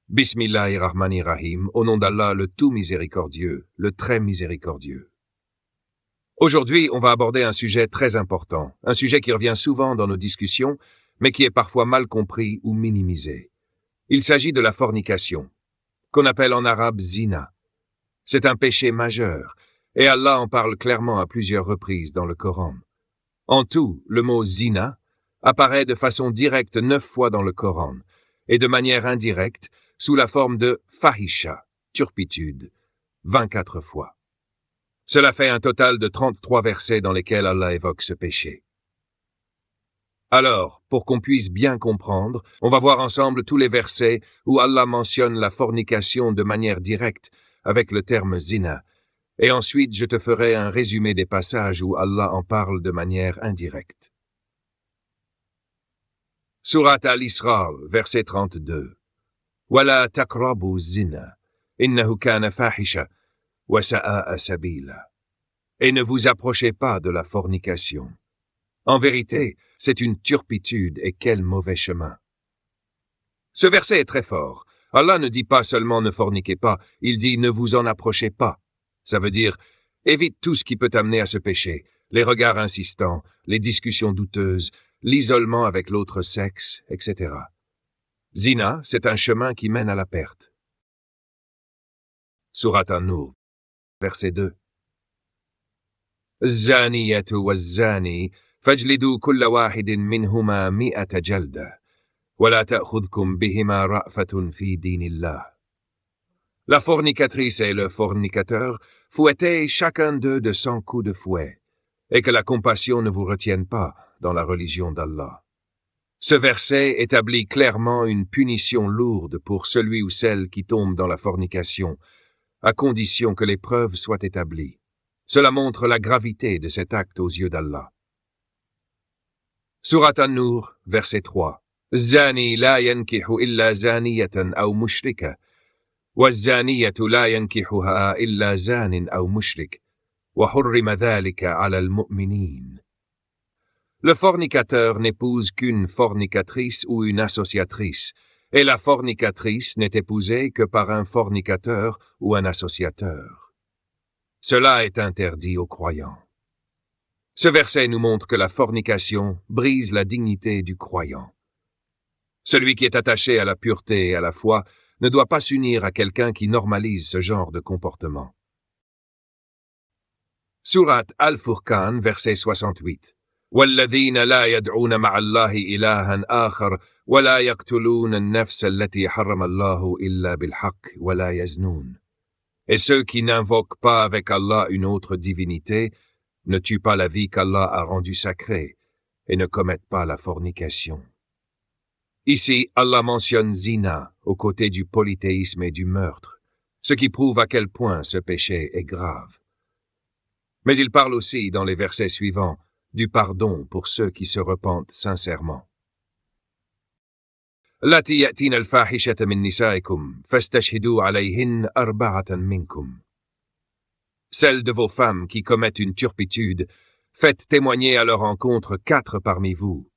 Bismillahirrahmanirrahim, au nom d'Allah, le tout miséricordieux, le très miséricordieux. Aujourd'hui, on va aborder un sujet très important, un sujet qui revient souvent dans nos discussions, mais qui est parfois mal compris ou minimisé. Il s'agit de la fornication, qu'on appelle en arabe zina. C'est un péché majeur, et Allah en parle clairement à plusieurs reprises dans le Coran. En tout, le mot zina apparaît de façon directe 9 fois dans le Coran, et de manière indirecte, sous la forme de fahisha, turpitude, 24 fois. Cela fait un total de 33 versets dans lesquels Allah évoque ce péché. Alors, pour qu'on puisse bien comprendre, on va voir ensemble tous les versets où Allah mentionne la fornication de manière directe avec le terme zina, et ensuite je te ferai un résumé des passages où Allah en parle de manière indirecte. Surat Al-Isra, verset 32. وَلَا تَقْرَبُوا الزِّنَا إِنَّهُ كَانَ فَاحِشًا وَسَاءَ سَبِيلًا. Et ne vous approchez pas de la fornication. En vérité, c'est une turpitude et quel mauvais chemin. Ce verset est très fort. Allah ne dit pas seulement ne forniquez pas, il dit ne vous en approchez pas. Ça veut dire évite tout ce qui peut t'amener à ce péché, les regards insistants, les discussions douteuses, l'isolement avec l'autre sexe, etc. Zina, c'est un chemin qui mène à la perte. Surat An-Nur, verset 2. الزانية والزاني فاجلدوا كل واحد منهما 100 جلدة ولا تأخذكم بهما رأفة في دين الله. La fornicatrice et le fornicateur, fouettez chacun d'eux de 100 coups de fouet, et que la compassion ne vous retienne pas dans la religion d'Allah. Ce verset établit clairement une punition lourde pour celui ou celle qui tombe dans la fornication, à condition que les preuves soient établies. Cela montre la gravité de cet acte aux yeux d'Allah. Surat An-Nur, verset 3. الزاني لا ينكح إلا زانية أو مشركة والزانية لا ينكحها إلا زان أو مشرك وحرم ذلك على المؤمنين. Le fornicateur n'épouse qu'une fornicatrice ou une associatrice, et la fornicatrice n'est épousée que par un fornicateur ou un associateur. Cela est interdit aux croyants. Ce verset nous montre que la fornication brise la dignité du croyant. Celui qui est attaché à la pureté et à la foi ne doit pas s'unir à quelqu'un qui normalise ce genre de comportement. Surat Al-Furqan, verset 68. وَالَّذِينَ لَا يَدْعُونَ مَعَ اللَّهِ إِلَٰهًا آخَرَ وَلَا يَقْتُلُونَ النَّفْسَ الَّتِي حَرَّمَ اللَّهُ إِلَّا بِالْحَقِّ وَلَا يَزْنُونَ. Et ceux qui n'invoquent pas avec Allah une autre divinité ne tuent pas la vie qu'Allah a rendue sacrée et ne commettent pas la fornication. Ici, Allah mentionne zina aux côtés du polythéisme et du meurtre, ce qui prouve à quel point ce péché est grave. Mais il parle aussi, dans les versets suivants, du pardon pour ceux qui se repentent sincèrement. اللاتي يأتين الفاحشة من نسائكم فاستشهدوا عليهن 4 منكم. Celles de vos femmes qui commettent une turpitude, faites témoigner à leur encontre 4 parmi vous.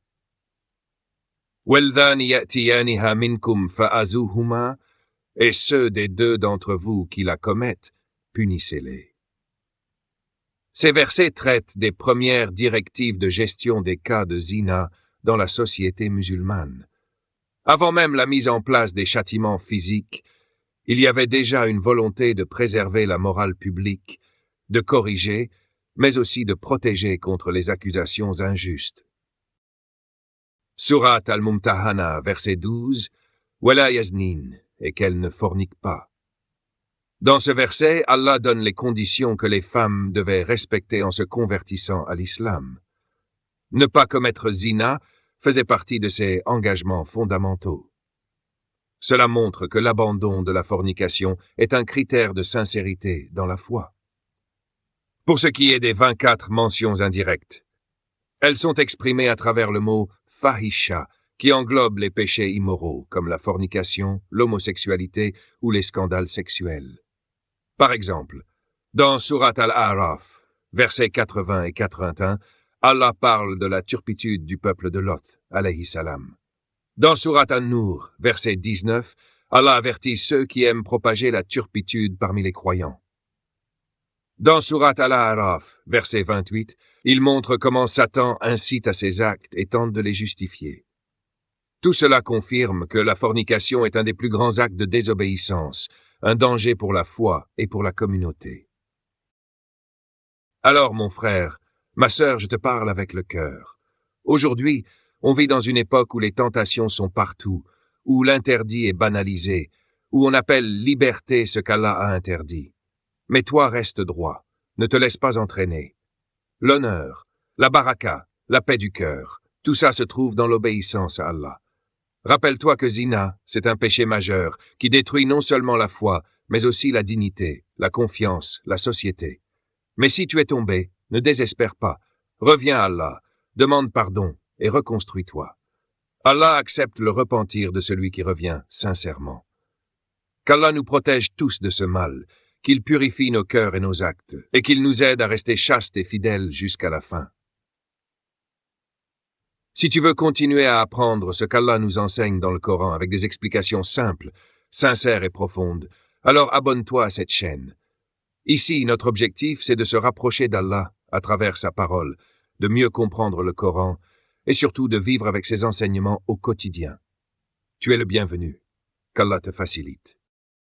وَاللَّذَانِ يَأْتِيَانِهَا مِنكُمْ فَآزُوهُمَا. Et ceux des 2 d'entre vous qui la commettent, punissez-les. Ces versets traitent des premières directives de gestion des cas de zina dans la société musulmane. Avant même la mise en place des châtiments physiques, il y avait déjà une volonté de préserver la morale publique, de corriger, mais aussi de protéger contre les accusations injustes. Surat Al-Mumtahana, verset 12, وَلَا يَزْنِينَ, et qu'elles ne forniquent pas. Dans ce verset, Allah donne les conditions que les femmes devaient respecter en se convertissant à l'islam. Ne pas commettre zina faisait partie de ses engagements fondamentaux. Cela montre que l'abandon de la fornication est un critère de sincérité dans la foi. Pour ce qui est des 24 mentions indirectes, elles sont exprimées à travers le mot fahisha, qui englobe les péchés immoraux comme la fornication, l'homosexualité ou les scandales sexuels. Par exemple, dans Surat Al-A'raf, versets 80 et 81, Allah parle de la turpitude du peuple de Lot, alayhi salam. Dans Surat An-Nur, verset 19, Allah avertit ceux qui aiment propager la turpitude parmi les croyants. Dans Surat Al-A'raf, verset 28, il montre comment Satan incite à ses actes et tente de les justifier. Tout cela confirme que la fornication est un des plus grands actes de désobéissance, un danger pour la foi et pour la communauté. Alors, mon frère, ma sœur, je te parle avec le cœur. Aujourd'hui, on vit dans une époque où les tentations sont partout, où l'interdit est banalisé, où on appelle liberté ce qu'Allah a interdit. Mais toi, reste droit, ne te laisse pas entraîner. L'honneur, la baraka, la paix du cœur, tout ça se trouve dans l'obéissance à Allah. Rappelle-toi que zina, c'est un péché majeur qui détruit non seulement la foi, mais aussi la dignité, la confiance, la société. Mais si tu es tombé, ne désespère pas. Reviens à Allah, demande pardon et reconstruis-toi. Allah accepte le repentir de celui qui revient sincèrement. Qu'Allah nous protège tous de ce mal, qu'il purifie nos cœurs et nos actes, et qu'il nous aide à rester chastes et fidèles jusqu'à la fin. Si tu veux continuer à apprendre ce qu'Allah nous enseigne dans le Coran avec des explications simples, sincères et profondes, alors abonne-toi à cette chaîne. Ici, notre objectif, c'est de se rapprocher d'Allah à travers sa parole, de mieux comprendre le Coran et surtout de vivre avec ses enseignements au quotidien. Tu es le bienvenu. Qu'Allah te facilite.